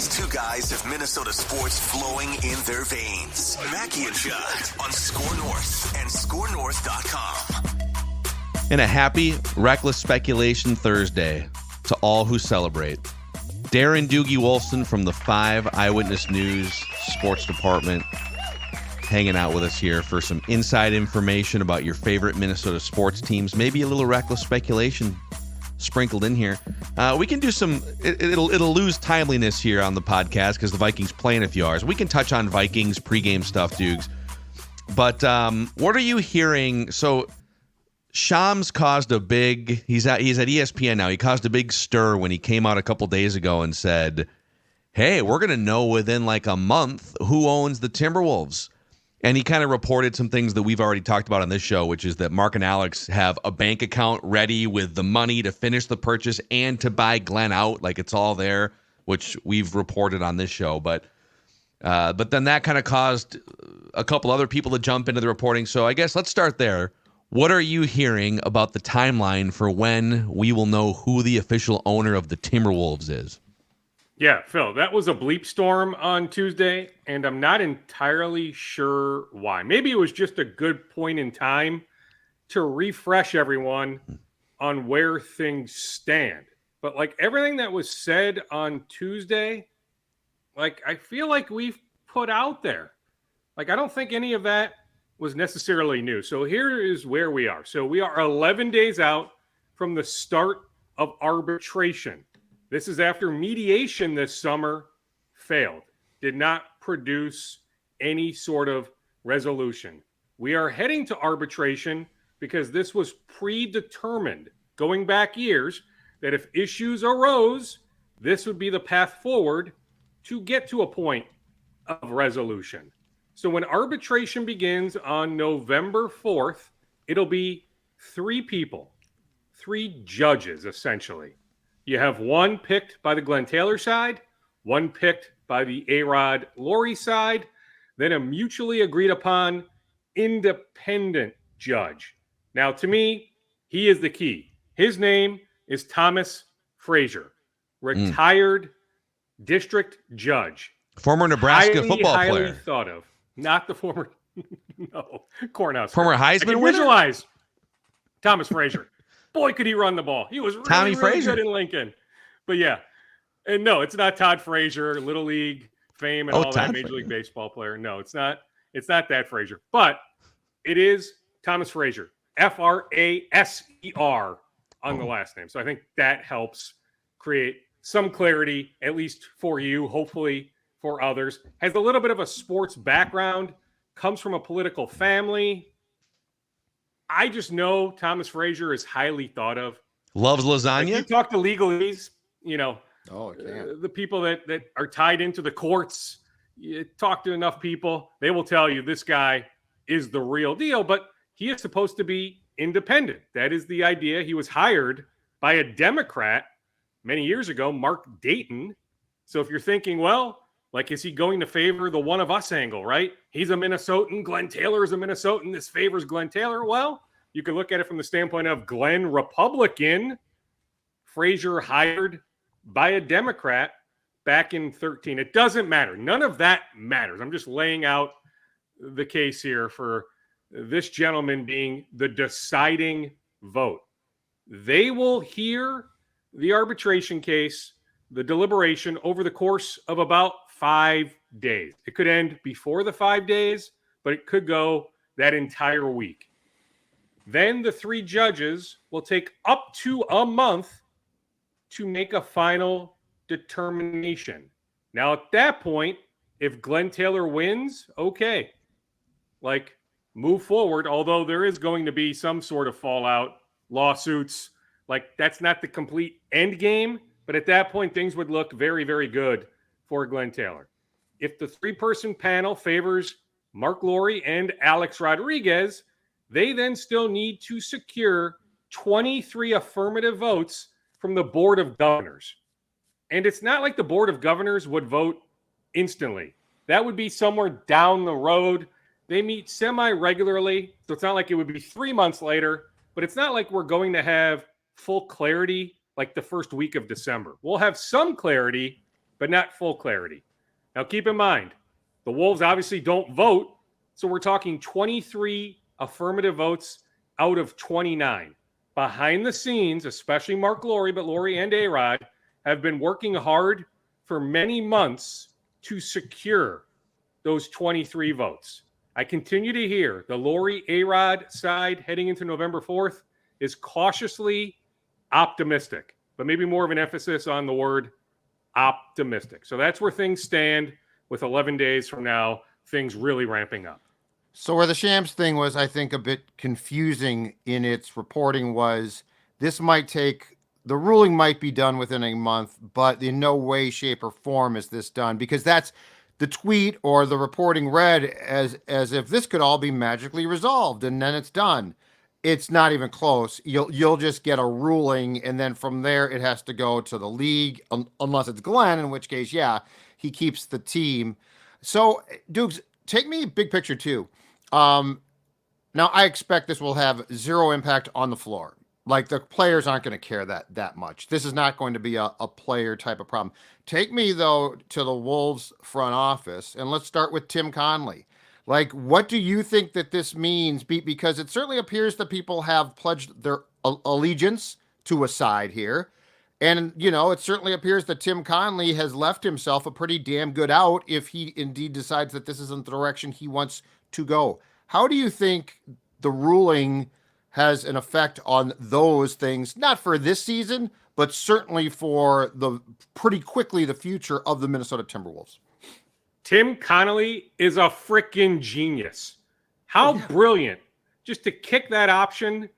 These two guys have Minnesota sports flowing in their veins. Mackey and Judd on Score North and ScoreNorth.com. And a happy, reckless speculation Thursday to all who celebrate. Darren Doogie Wolfson from the 5 Eyewitness News Sports Department hanging out with us here for some inside information about your favorite Minnesota sports teams. Maybe a little reckless speculation sprinkled in here. We can do some. It'll lose timeliness here on the podcast because the Vikings play in a few hours. We can touch on Vikings pregame stuff, Dukes. But what are you hearing? So Shams caused a big. He's at ESPN now. He caused a big stir when he came out a couple days ago and said, "Hey, we're gonna know within like a month who owns the Timberwolves." And he kind of reported some things that we've already talked about on this show, which is that Mark and Alex have a bank account ready with the money to finish the purchase and to buy Glen out. Like it's all there, which we've reported on this show. But then that kind of caused a couple other people to jump into the reporting. So I guess let's start there. What are you hearing about the timeline for when we will know who the official owner of the Timberwolves is? Yeah, Phil, that was a bleep storm on Tuesday, and I'm not entirely sure why. Maybe it was just a good point in time to refresh everyone on where things stand. But like everything that was said on Tuesday, like I feel like we've put out there. Like I don't think any of that was necessarily new. So here is where we are. So we are 11 days out from the start of arbitration. This is after mediation this summer failed, did not produce any sort of resolution. We are heading to arbitration because this was predetermined, going back years, that if issues arose, this would be the path forward to get to a point of resolution. So when arbitration begins on November 4th, it'll be 3 people, 3 judges, essentially. You have one picked by the Glen Taylor side, one picked by the A-Rod Lore side, then a mutually agreed upon independent judge. Now, to me, he is the key. His name is Thomas Frazier, retired district judge. Former Nebraska football player. Highly thought of. Not the former, no, Cornhusker. Former Heisman winner? Visualize Thomas Frazier. Boy, could he run the ball. He was really good in Lincoln. But yeah. And no, it's not Todd Frazier, Little League fame and all that, Major League Baseball player. No, it's not that Frazier. But it is Thomas Frazier. Fraser on the last name. So I think that helps create some clarity, at least for you, hopefully for others. Has a little bit of a sports background, comes from a political family. I just know Thomas Frazier is highly thought of. Loves lasagna. Like you talk to legalese, you know, the people that are tied into the courts. You talk to enough people, they will tell you this guy is the real deal. But he is supposed to be independent. That is the idea. He was hired by a Democrat many years ago, Mark Dayton. So if you're thinking, well, like, is he going to favor the one of us angle, right? He's a Minnesotan. Glen Taylor is a Minnesotan. This favors Glen Taylor. Well, you can look at it from the standpoint of Glen Republican. Frazier hired by a Democrat back in 2013. It doesn't matter. None of that matters. I'm just laying out the case here for this gentleman being the deciding vote. They will hear the arbitration case, the deliberation, over the course of about 5 days. It could end before the 5 days, but it could go that entire week. Then the 3 judges will take up to a month to make a final determination. Now, at that point, if Glen Taylor wins, okay, like, move forward, although there is going to be some sort of fallout, lawsuits. Like, that's not the complete end game, but at that point, things would look very, very good for Glen Taylor. If the 3-person panel favors Marc Lore and Alex Rodriguez, they then still need to secure 23 affirmative votes from the Board of Governors. And it's not like the Board of Governors would vote instantly. That would be somewhere down the road. They meet semi-regularly, so it's not like it would be 3 months later, but it's not like we're going to have full clarity like the first week of December. We'll have some clarity, but not full clarity. Now, keep in mind, the Wolves obviously don't vote, so we're talking 23 affirmative votes out of 29. Behind the scenes, especially Marc Lore, but Lore and A-Rod have been working hard for many months to secure those 23 votes. I continue to hear the Lore A-Rod side heading into November 4th is cautiously optimistic, but maybe more of an emphasis on the word optimistic. So that's where things stand with 11 days from now, things really ramping up. So where the Shams thing was, I think, a bit confusing in its reporting was this might take, the ruling might be done within a month, but in no way, shape, or form is this done, because that's the tweet or the reporting read as if this could all be magically resolved and then it's done. It's not even close. You'll just get a ruling, and then from there it has to go to the league, unless it's Glenn, in which case, yeah, he keeps the team. So, Dukes, take me big picture too. Now, I expect this will have zero impact on the floor. Like, the players aren't going to care that much. This is not going to be a player type of problem. Take me, though, to the Wolves front office, and let's start with Tim Connelly. Like, what do you think that this means? Because it certainly appears that people have pledged their allegiance to a side here. And, you know, it certainly appears that Tim Connelly has left himself a pretty damn good out if he indeed decides that this isn't the direction he wants to go. How do you think the ruling has an effect on those things, not for this season, but certainly for the pretty quickly the future of the Minnesota Timberwolves? Tim Connelly is a freaking genius. How brilliant just to kick that option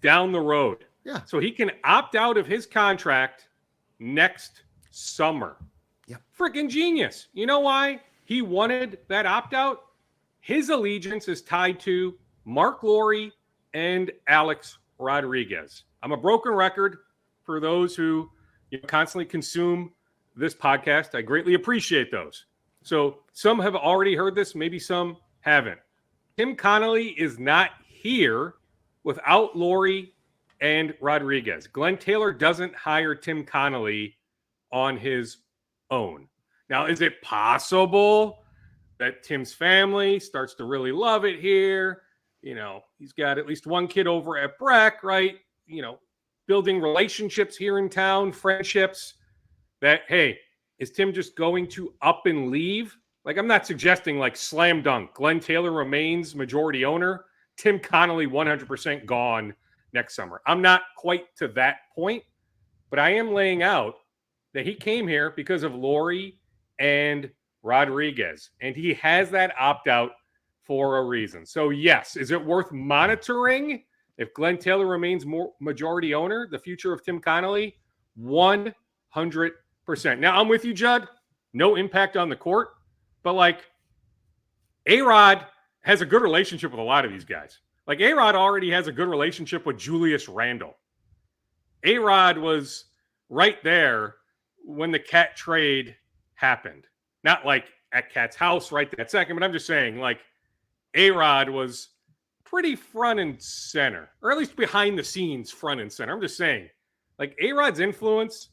down the road. Yeah. So he can opt out of his contract next summer. Yeah. Freaking genius. You know why he wanted that opt out? His allegiance is tied to Marc Lore and Alex Rodriguez. I'm a broken record for those who constantly consume this podcast. I greatly appreciate those. So some have already heard this, maybe some haven't. Tim Connelly is not here without Lore and Rodriguez. Glen Taylor doesn't hire Tim Connelly on his own. Now, is it possible that Tim's family starts to really love it here? You know, he's got at least one kid over at Breck, right? You know, building relationships here in town, friendships that, hey, is Tim just going to up and leave? Like, I'm not suggesting like slam dunk. Glen Taylor remains majority owner. Tim Connelly 100% gone next summer. I'm not quite to that point, but I am laying out that he came here because of Lore and Rodriguez, and he has that opt-out for a reason. So, yes, is it worth monitoring if Glen Taylor remains more majority owner, the future of Tim Connelly? 100%. Now, I'm with you, Judd. No impact on the court, but like A-Rod has a good relationship with a lot of these guys. Like A-Rod already has a good relationship with Julius Randle. A-Rod was right there when the Cat trade happened. Not like at Cat's house right that second, but I'm just saying like A-Rod was pretty front and center, or at least behind the scenes front and center. I'm just saying like A-Rod's influence,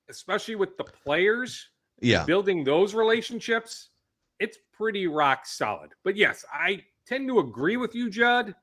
especially with the players, building those relationships, it's pretty rock solid. But yes, I tend to agree with you, Judd.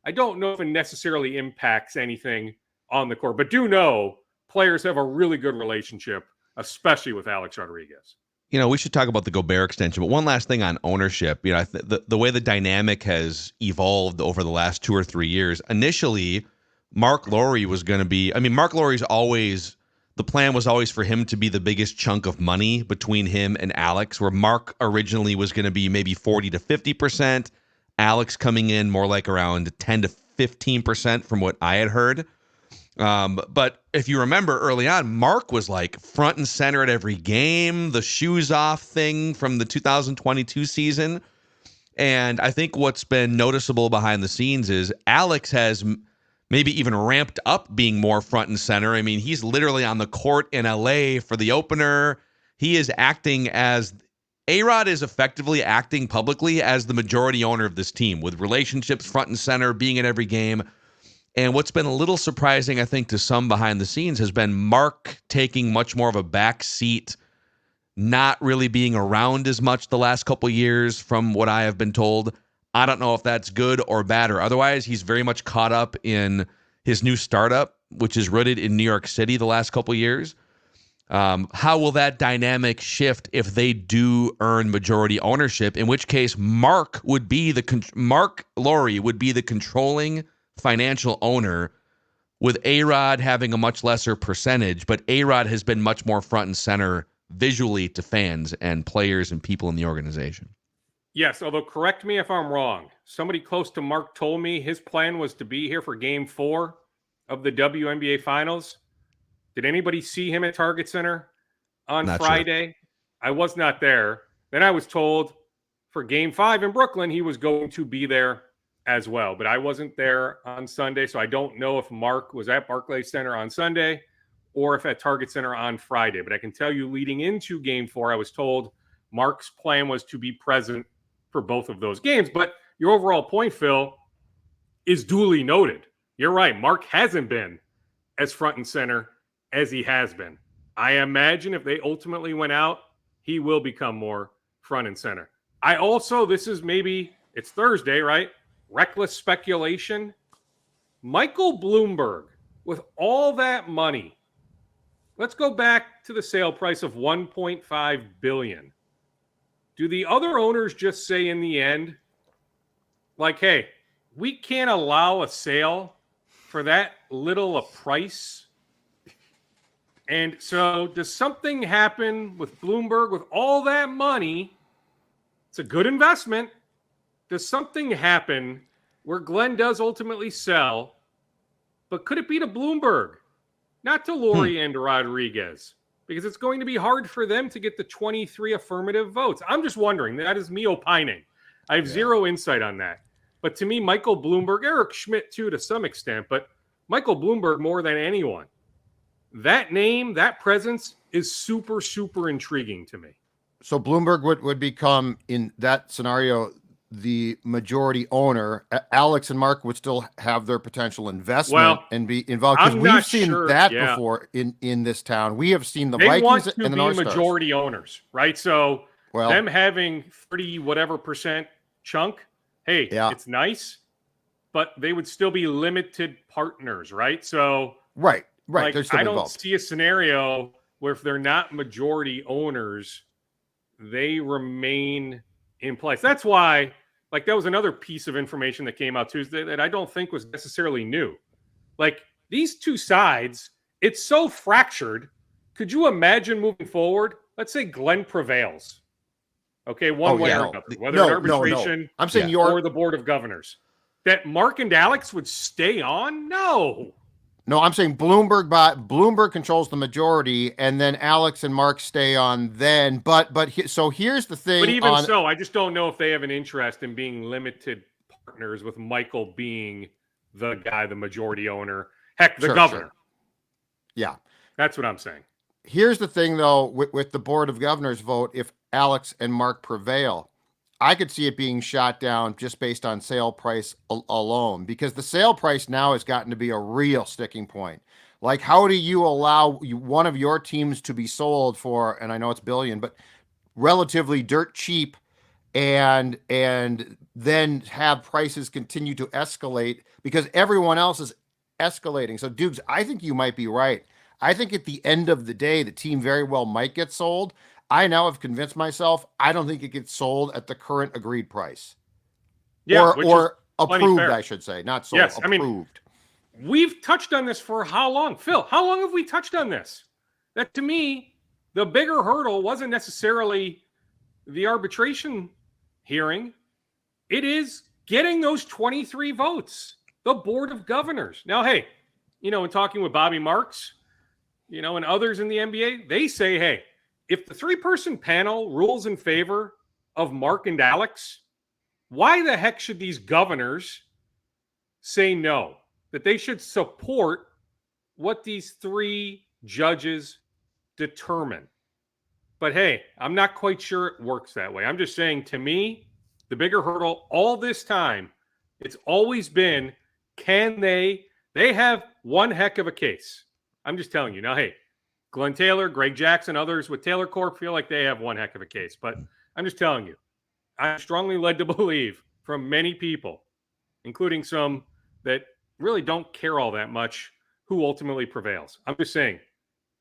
I don't know if it necessarily impacts anything on the court, but do know players have a really good relationship, especially with Alex Rodriguez. You know, we should talk about the Gobert extension, but one last thing on ownership. You know, the way the dynamic has evolved over the last 2 or 3 years. Initially, Marc Lore was going to be, I mean, Marc Lore's always, the plan was always for him to be the biggest chunk of money between him and Alex, where Marc originally was going to be maybe 40 to 50%, Alex coming in more like around 10 to 15% from what I had heard. But if you remember early on, Marc was like front and center at every game, the shoes off thing from the 2022 season. And I think what's been noticeable behind the scenes is Alex has maybe even ramped up being more front and center. I mean, he's literally on the court in LA for the opener. He is acting as A-Rod is effectively acting publicly as the majority owner of this team with relationships front and center, being at every game. And what's been a little surprising, I think, to some behind the scenes has been Marc taking much more of a back seat not really being around as much the last couple years from what I have been told. I don't know if that's good or bad or otherwise. He's very much caught up in his new startup, which is rooted in New York City the last couple years. How will that dynamic shift if they do earn majority ownership? In which case, Marc Lore would be the controlling financial owner, with A-Rod having a much lesser percentage. But A-Rod has been much more front and center visually to fans and players and people in the organization. Yes, although correct me if I'm wrong. Somebody close to Marc told me his plan was to be here for Game 4 of the WNBA Finals. Did anybody see him at Target Center on Friday? Sure. I was not there. Then I was told for Game 5 in Brooklyn, he was going to be there as well. But I wasn't there on Sunday, so I don't know if Marc was at Barclays Center on Sunday or if at Target Center on Friday. But I can tell you leading into Game 4, I was told Marc's plan was to be present for both of those games. But your overall point, Phil, is duly noted. You're right. Marc hasn't been as front and center as he has been. I imagine if they ultimately went out, he will become more front and center. I also, it's Thursday, right? Reckless speculation. Michael Bloomberg, with all that money, let's go back to the sale price of $1.5 billion. Do the other owners just say in the end, like, hey, we can't allow a sale for that little a price? And so does something happen with Bloomberg with all that money? It's a good investment. Does something happen where Glenn does ultimately sell, but could it be to Bloomberg, not to Lore and Rodriguez? Because it's going to be hard for them to get the 23 affirmative votes. I'm just wondering. That is me opining. I have zero insight on that. But to me, Michael Bloomberg, Eric Schmidt too to some extent, but Michael Bloomberg more than anyone. That name, that presence is super, super intriguing to me. So Bloomberg would become, in that scenario, the majority owner. Alex and Marc would still have their potential investment and be involved, because we've seen that before in this town. We have seen the Vikings and the North Stars. Majority owners, right? So them having 30 whatever percent chunk, hey, it's nice, but they would still be limited partners, right? So right. Like, I don't involved. see a scenario where if they're not majority owners, they remain in place. That's why, like, that was another piece of information that came out Tuesday that I don't think was necessarily new. Like, these two sides, it's so fractured. Could you imagine moving forward? Let's say Glenn prevails. Okay, one way or another, whether in arbitration I'm saying or the Board of Governors. That Marc and Alex would stay on? No, I'm saying Bloomberg controls the majority, and then Alex and Marc stay on then. So here's the thing. But even so, I just don't know if they have an interest in being limited partners with Michael being the guy, the majority owner. Heck, the governor. Sure. Yeah. That's what I'm saying. Here's the thing, though, with the Board of Governors vote, if Alex and Marc prevail, I could see it being shot down just based on sale price alone, because the sale price now has gotten to be a real sticking point. Like, how do you allow one of your teams to be sold for, and I know it's billion, but relatively dirt cheap, and then have prices continue to escalate because everyone else is escalating? So, Dukes, I think you might be right. I think at the end of the day, the team very well might get sold. I now have convinced myself I don't think it gets sold at the current agreed price. Yeah, or approved, I should say. Not sold, approved. I mean, we've touched on this for how long? Phil, how long have we touched on this? That, to me, the bigger hurdle wasn't necessarily the arbitration hearing. It is getting those 23 votes, the Board of Governors. Now, hey, in talking with Bobby Marks, and others in the NBA, they say, hey, if the three-person panel rules in favor of Marc and Alex, why the heck should these governors say no? That they should support what these three judges determine. But hey, I'm not quite sure it works that way. I'm just saying, to me, the bigger hurdle all this time, it's always been, can they have one heck of a case. I'm just telling you. Now, hey, Glen Taylor, Greg Jackson, others with Taylor Corp feel like they have one heck of a case. But I'm just telling you, I'm strongly led to believe from many people, including some that really don't care all that much, who ultimately prevails. I'm just saying,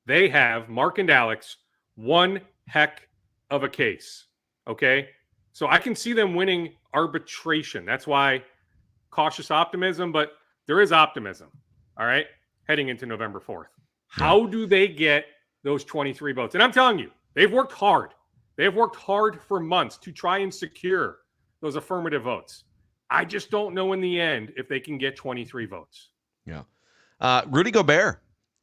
they have, Mark and Alex, one heck of a case. Okay? So I can see them winning arbitration. That's why cautious optimism, but there is optimism. All right? Heading into November 4th. How do they get those 23 votes? And I'm telling you, they've worked hard. They have worked hard for months to try and secure those affirmative votes. I just don't know in the end if they can get 23 votes. Yeah. Rudy Gobert.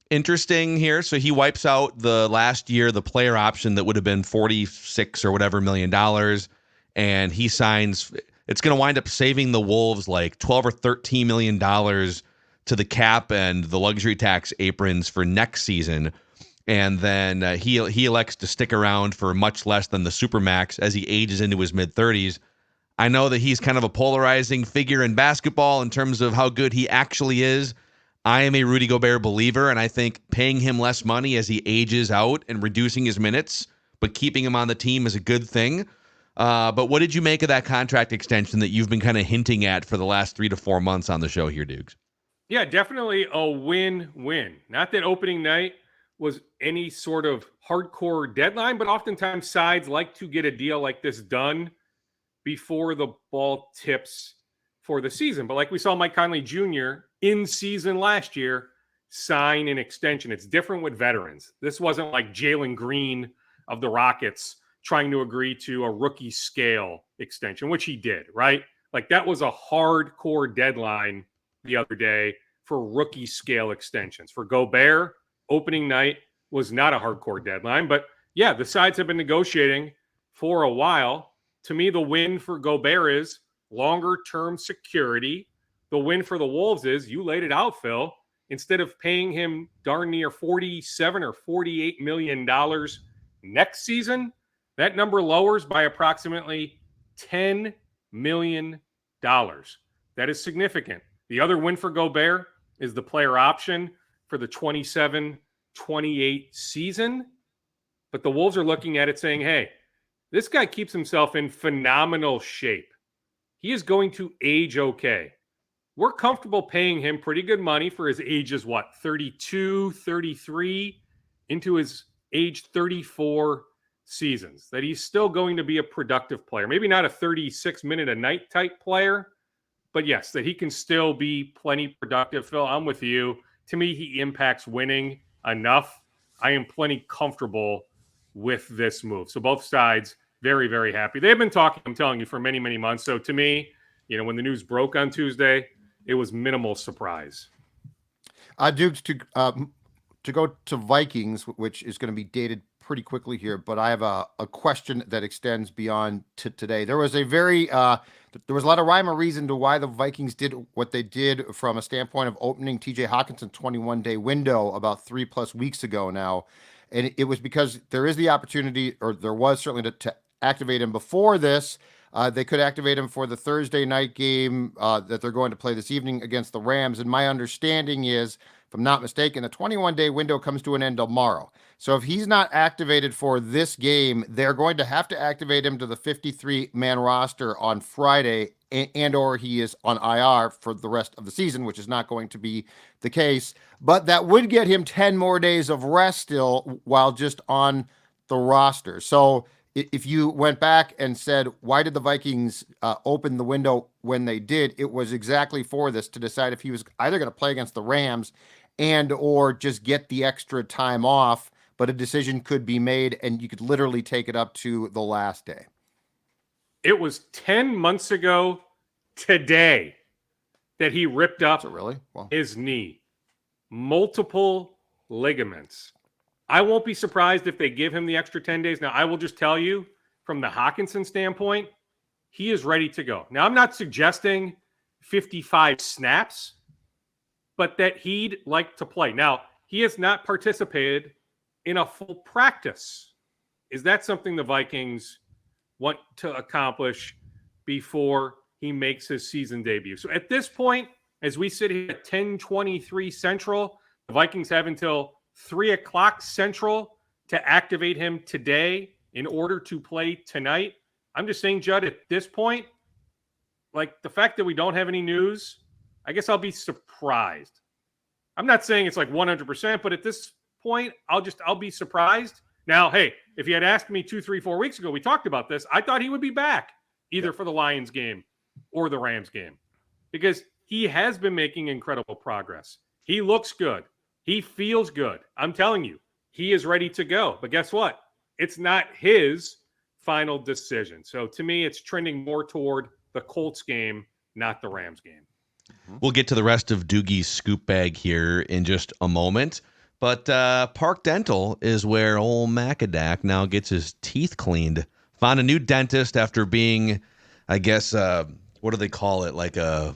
Interesting here. So he wipes out the last year, the player option that would have been 46 or whatever $1 million. And he signs, it's going to wind up saving the Wolves like $12 or $13 million to the cap and the luxury tax aprons for next season. And then he elects to stick around for much less than the Supermax as he ages into his mid-30s. I know that he's kind of a polarizing figure in basketball in terms of how good he actually is. I am a Rudy Gobert believer, and I think paying him less money as he ages out and reducing his minutes, but keeping him on the team is a good thing. But what did you make of that contract extension that you've been kind of hinting at for the last 3 to 4 months on the show here, Dukes? Yeah, definitely a win-win. Not that opening night was any sort of hardcore deadline, but oftentimes sides like to get a deal like this done before the ball tips for the season. But like we saw Mike Conley Jr. in season last year sign an extension. It's different with veterans. This wasn't like Jalen Green of the Rockets trying to agree to a rookie scale extension, which he did, right? Like that was a hardcore deadline the other day for rookie scale extensions. For Gobert, opening night was not a hardcore deadline. But yeah, the sides have been negotiating for a while. To me, the win for Gobert is longer-term security. The win for the Wolves is, you laid it out, Phil, instead of paying him darn near $47 or $48 million next season, that number lowers by approximately $10 million. That is significant. The other win for Gobert is the player option for the 27-28 season. But the Wolves are looking at it saying, hey, this guy keeps himself in phenomenal shape. He is going to age okay. We're comfortable paying him pretty good money for his age is what, 32, 33, into his age 34 seasons, that he's still going to be a productive player. Maybe not a 36-minute-a-night type player, but yes, that he can still be plenty productive. Phil, I'm with you. To me, he impacts winning enough. I am plenty comfortable with this move. So both sides very, very happy. They've been talking, I'm telling you, for many, many months. So to me, when the news broke on Tuesday, it was minimal surprise. Dukes, to go to Vikings, which is going to be dated pretty quickly here, but I have a question that extends beyond to today. There was a lot of rhyme or reason to why the Vikings did what they did from a standpoint of opening TJ Hockenson 21-day window about 3+ weeks ago now. And it was because there is the opportunity, or there was certainly to activate him before this. They could activate him for the Thursday night game that they're going to play this evening against the Rams. And my understanding is, if I'm not mistaken, the 21-day window comes to an end tomorrow. So if he's not activated for this game, they're going to have to activate him to the 53-man roster on Friday, and or he is on IR for the rest of the season, which is not going to be the case. But that would get him 10 more days of rest still while just on the roster. So if you went back and said, why did the Vikings open the window when they did, it was exactly for this, to decide if he was either going to play against the Rams and or just get the extra time off. But a decision could be made, and you could literally take it up to the last day. It was 10 months ago today that he ripped up his knee. Multiple ligaments. I won't be surprised if they give him the extra 10 days. Now, I will just tell you, from the Hockenson standpoint, he is ready to go. Now, I'm not suggesting 55 snaps, but that he'd like to play. Now, he has not participated in a full practice. Is that something the Vikings want to accomplish before he makes his season debut? So at this point, as we sit here at 10:23 Central, the Vikings have until 3:00 Central to activate him today in order to play tonight. I'm just saying, Judd, at this point, like the fact that we don't have any news, I guess I'll be surprised. I'm not saying it's like 100%, but at this point, I'll be surprised. Now, hey, if you had asked me 2, 3, 4 weeks ago, we talked about this, I thought he would be back either for the Lions game or the Rams game because he has been making incredible progress. He looks good. He feels good. I'm telling you, he is ready to go. But guess what? It's not his final decision. So to me, it's trending more toward the Colts game, not the Rams game. We'll get to the rest of Doogie's scoop bag here in just a moment. But Park Dental is where old Macadac now gets his teeth cleaned. Found a new dentist after being, I guess, what do they call it? Like a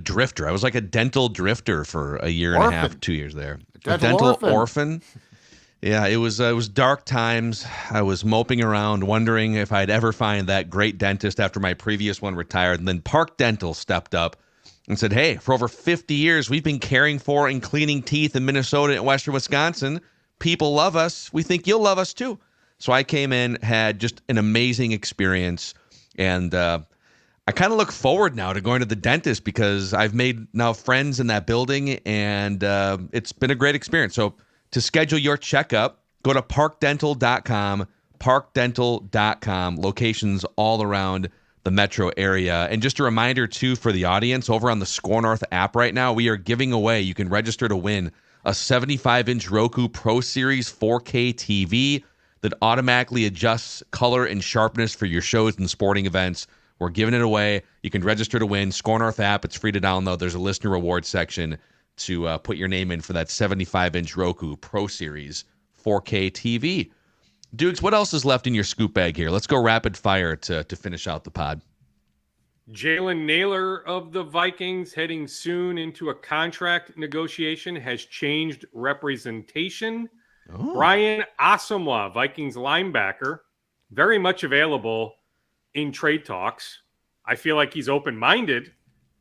drifter. I was like a dental drifter for a year and a half, 2 years there. A dental orphan. Yeah, it was dark times. I was moping around, wondering if I'd ever find that great dentist after my previous one retired. And then Park Dental stepped up and said, hey, for over 50 years, we've been caring for and cleaning teeth in Minnesota and western Wisconsin. People love us. We think you'll love us too. So I came in, had just an amazing experience. And I kind of look forward now to going to the dentist because I've made now friends in that building and it's been a great experience. So to schedule your checkup, go to parkdental.com, parkdental.com, locations all around the metro area. And just a reminder, too, for the audience, over on the Score North app right now, we are giving away, you can register to win a 75-inch Roku Pro Series 4K TV that automatically adjusts color and sharpness for your shows and sporting events. We're giving it away. You can register to win. Score North app, it's free to download. There's a listener rewards section to put your name in for that 75-inch Roku Pro Series 4K TV. Dukes, what else is left in your scoop bag here? Let's go rapid fire to finish out the pod. Jalen Naylor of the Vikings, heading soon into a contract negotiation, has changed representation. Oh. Brian Asamoah, Vikings linebacker, very much available in trade talks. I feel like he's open-minded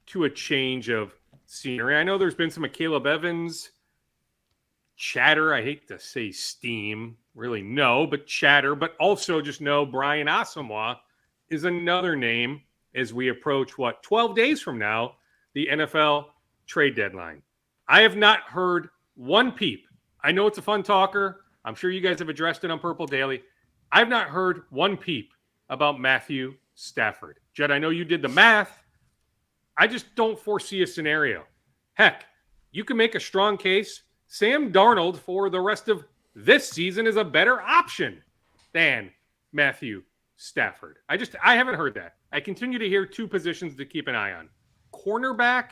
to a change of scenery. I know there's been some Caleb Evans chatter. I hate to say steam. Really, no, but chatter. But also just know Brian Asamoah is another name as we approach, 12 days from now, the NFL trade deadline. I have not heard one peep. I know it's a fun talker. I'm sure you guys have addressed it on Purple Daily. I've not heard one peep about Matthew Stafford. Judd, I know you did the math. I just don't foresee a scenario. Heck, you can make a strong case. Sam Darnold for the rest of this season is a better option than Matthew Stafford. I haven't heard that. I continue to hear two positions to keep an eye on: cornerback,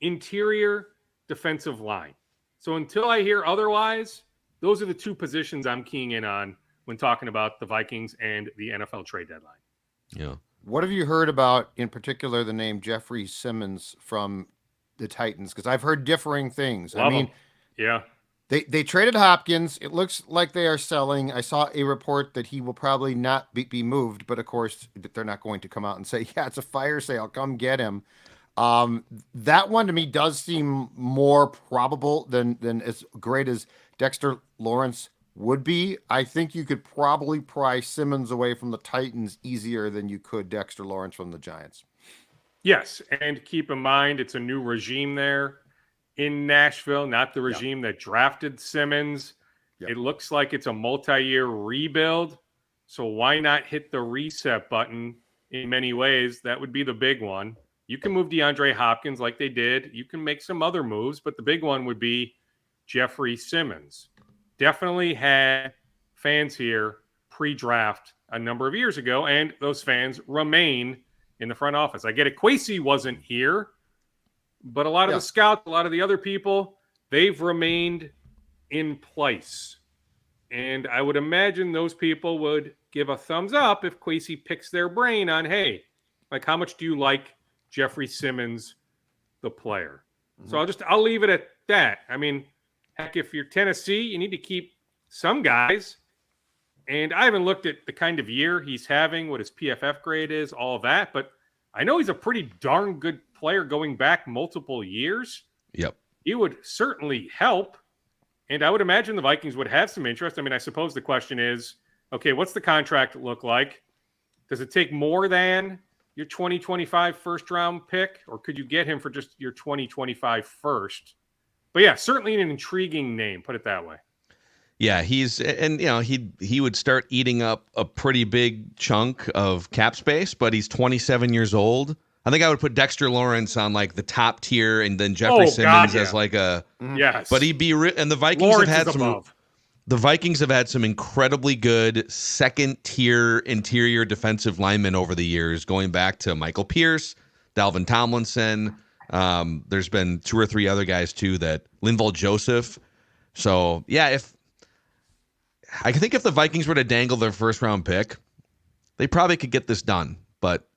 interior, defensive line. So until I hear otherwise, those are the two positions I'm keying in on when talking about the Vikings and the NFL trade deadline. Yeah. What have you heard about, in particular, the name Jeffrey Simmons from the Titans? Because I've heard differing things. Love him. Yeah. They traded Hopkins. It looks like they are selling. I saw a report that he will probably not be moved, but of course they're not going to come out and say, yeah, it's a fire sale, come get him. That one to me does seem more probable than as great as Dexter Lawrence would be. I think you could probably pry Simmons away from the Titans easier than you could Dexter Lawrence from the Giants. Yes, and keep in mind it's a new regime there in Nashville, not the regime that drafted Simmons. It looks like it's a multi-year rebuild, so why not hit the reset button in many ways? That would be the big one. You can move DeAndre Hopkins like they did. You can make some other moves, but the big one would be Jeffrey Simmons. Definitely had fans here pre-draft a number of years ago, and those fans remain in the front office. I get it. Kwesi wasn't here, but a lot of the scouts, a lot of the other people, they've remained in place. And I would imagine those people would give a thumbs up if Kwesi picks their brain on, hey, like, how much do you like Jeffrey Simmons, the player? Mm-hmm. So I'll leave it at that. I mean, heck, if you're Tennessee, you need to keep some guys. And I haven't looked at the kind of year he's having, what his PFF grade is, all of that. But I know he's a pretty darn good player going back multiple years. Yep. He would certainly help. And I would imagine the Vikings would have some interest. I mean, I suppose the question is, okay, what's the contract look like? Does it take more than your 2025 first-round pick, or could you get him for just your 2025 first? But yeah, certainly an intriguing name, put it that way. Yeah, he would start eating up a pretty big chunk of cap space, but he's 27 years old. I think I would put Dexter Lawrence on like the top tier, and then Jeffrey Simmons as like a yes. But he'd be and the Vikings Lawrence have had is some. above. The Vikings have had some incredibly good second-tier interior defensive linemen over the years, going back to Michael Pierce, Dalvin Tomlinson. There's been 2 or 3 other guys too, that Linval Joseph. So yeah, I think if the Vikings were to dangle their first-round pick, they probably could get this done. But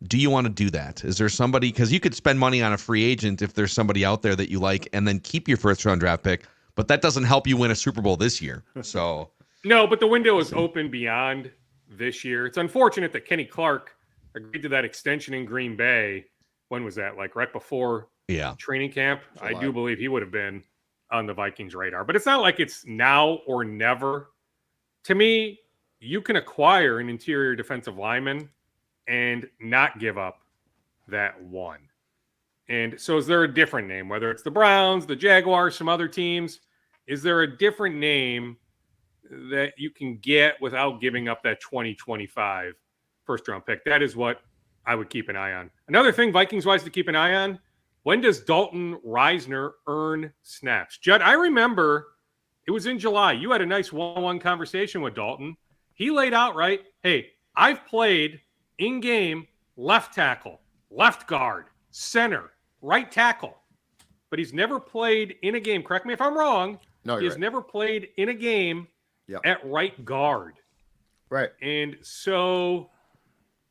do you want to do that? Is there somebody, because you could spend money on a free agent if there's somebody out there that you like, and then keep your first-round draft pick. But that doesn't help you win a Super Bowl this year. So no, but the window is open beyond this year. It's unfortunate that Kenny Clark agreed to that extension in Green Bay. When was that? Like right before training camp? I do believe he would have been on the Vikings radar. But it's not like it's now or never. To me, you can acquire an interior defensive lineman and not give up that one. And so is there a different name, whether it's the Browns, the Jaguars, some other teams? Is there a different name that you can get without giving up that 2025 first-round pick? That is what I would keep an eye on. Another thing, Vikings-wise, to keep an eye on, when does Dalton Risner earn snaps? Judd, I remember it was in July. You had a nice one-on-one conversation with Dalton. He laid out, right, hey, I've played in-game left tackle, left guard, center, right tackle, but he's never played in a game. Correct me if I'm wrong. No, he's never played in a game at right guard. Right. And so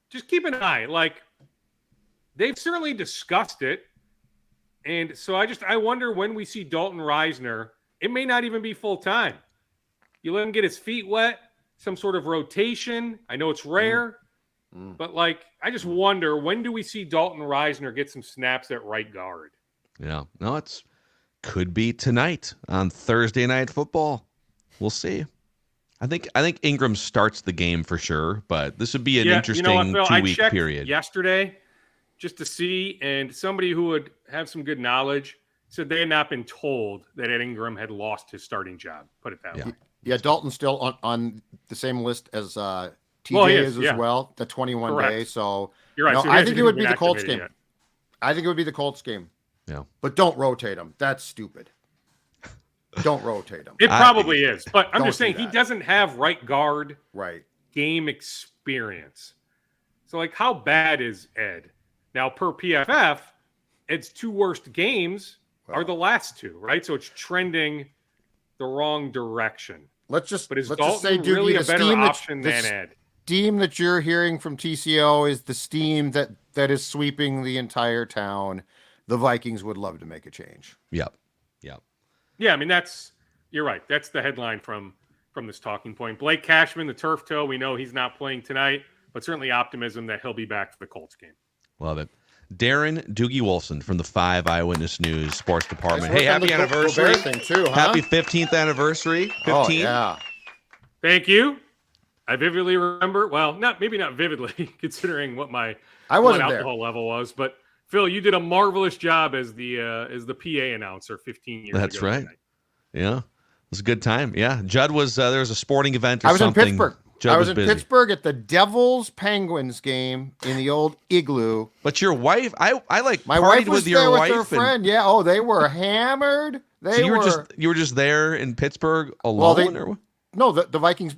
just keep an eye. Like, they've certainly discussed it. And so I wonder when we see Dalton Risner, it may not even be full time. You let him get his feet wet, some sort of rotation. I know it's rare, but like, I just wonder, when do we see Dalton Risner get some snaps at right guard? Yeah, no, could be tonight on Thursday Night Football. We'll see. I think Ingram starts the game for sure, but this would be an interesting 2-week period. Yesterday, just to see, and somebody who would have some good knowledge said they had not been told that Ed Ingram had lost his starting job. Put it that way. Yeah, Dalton's still on the same list as TJ is as well, the 21 day. So you're right. No, so I think it would be the Colts game. Yet. I think it would be the Colts game. Yeah. But don't rotate him. That's stupid. Don't rotate him. It probably is. But I'm just saying do he doesn't have right guard right game experience. So, like, how bad is Ed? Now, per PFF, Ed's 2 worst games are the last 2, right? So it's trending the wrong direction. Let's just say, Doogie, really a better option than Ed? Steam that you're hearing from TCO is the steam that is sweeping the entire town. The Vikings would love to make a change. Yep. Yeah, I mean, you're right. That's the headline from this talking point. Blake Cashman, the turf toe, we know he's not playing tonight, but certainly optimism that he'll be back for the Colts game. Love it. Darren Doogie Wolfson from the 5 Eyewitness News Sports Department. Hey, happy anniversary. Thing too, huh? Happy 15th anniversary. 15. Oh, yeah. Thank you. I vividly remember, well, maybe not vividly, considering what my alcohol level was, but Phil, you did a marvelous job as the PA announcer 15 years ago. That's right. Tonight. Yeah. It was a good time. Yeah. Judd was there was a sporting event or I was something. in Pittsburgh. Judd was busy. Pittsburgh at the Devils Penguins game in the old igloo. But your wife, I like my partied wife was with your there wife with her friend. Yeah. Oh, they were hammered. You were just there in Pittsburgh alone? No, the Vikings.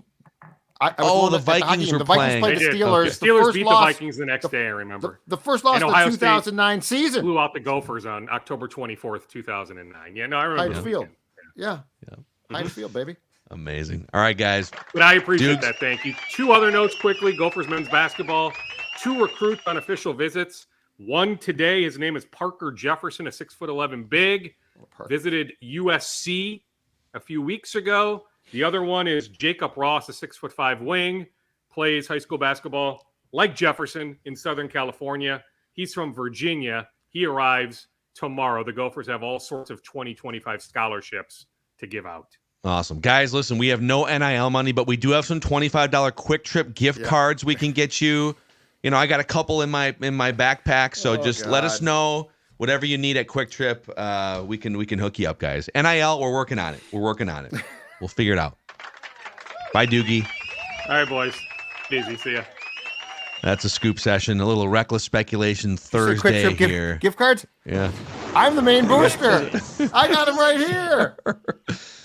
The Vikings were playing. Played the Steelers. Okay. The Steelers beat the Vikings the next day, I remember. The first loss of the 2009 season. Blew out the Gophers on October 24th, 2009. Yeah, no, I remember. Heinz Field. Yeah. Heinz Field, baby. Amazing. All right, guys. But I appreciate that. Thank you. 2 other notes quickly. Gophers men's basketball. 2 recruits on official visits. One today. His name is Parker Jefferson, a 6'11" big. Visited USC a few weeks ago. The other one is Jacob Ross, a 6'5" wing, plays high school basketball like Jefferson in Southern California. He's from Virginia. He arrives tomorrow. The Gophers have all sorts of 2025 scholarships to give out. Awesome. Guys, listen, we have no NIL money, but we do have some $25 Quick Trip gift cards we can get you. You know, I got a couple in my backpack, so let us know whatever you need at Quick Trip. We can hook you up, guys. NIL, we're working on it. We'll figure it out. Bye, Doogie. All right, boys. Easy. See ya. That's a scoop session. A little reckless speculation Thursday Quick Trip here. Gift cards? Yeah. I'm the main booster. I got them right here.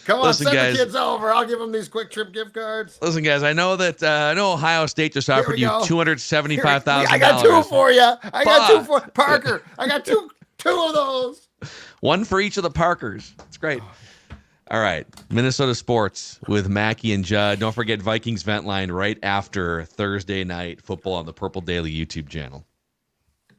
Come on, Listen, send guys. the kids over. I'll give them these Quick Trip gift cards. Listen, guys, I know that Ohio State just offered you $275,000. I got two for you. I got two for Parker. I got two of those. One for each of the Parkers. That's great. All right. Minnesota Sports with Mackey and Judd. Don't forget Vikings Vent Line right after Thursday night football on the Purple Daily YouTube channel.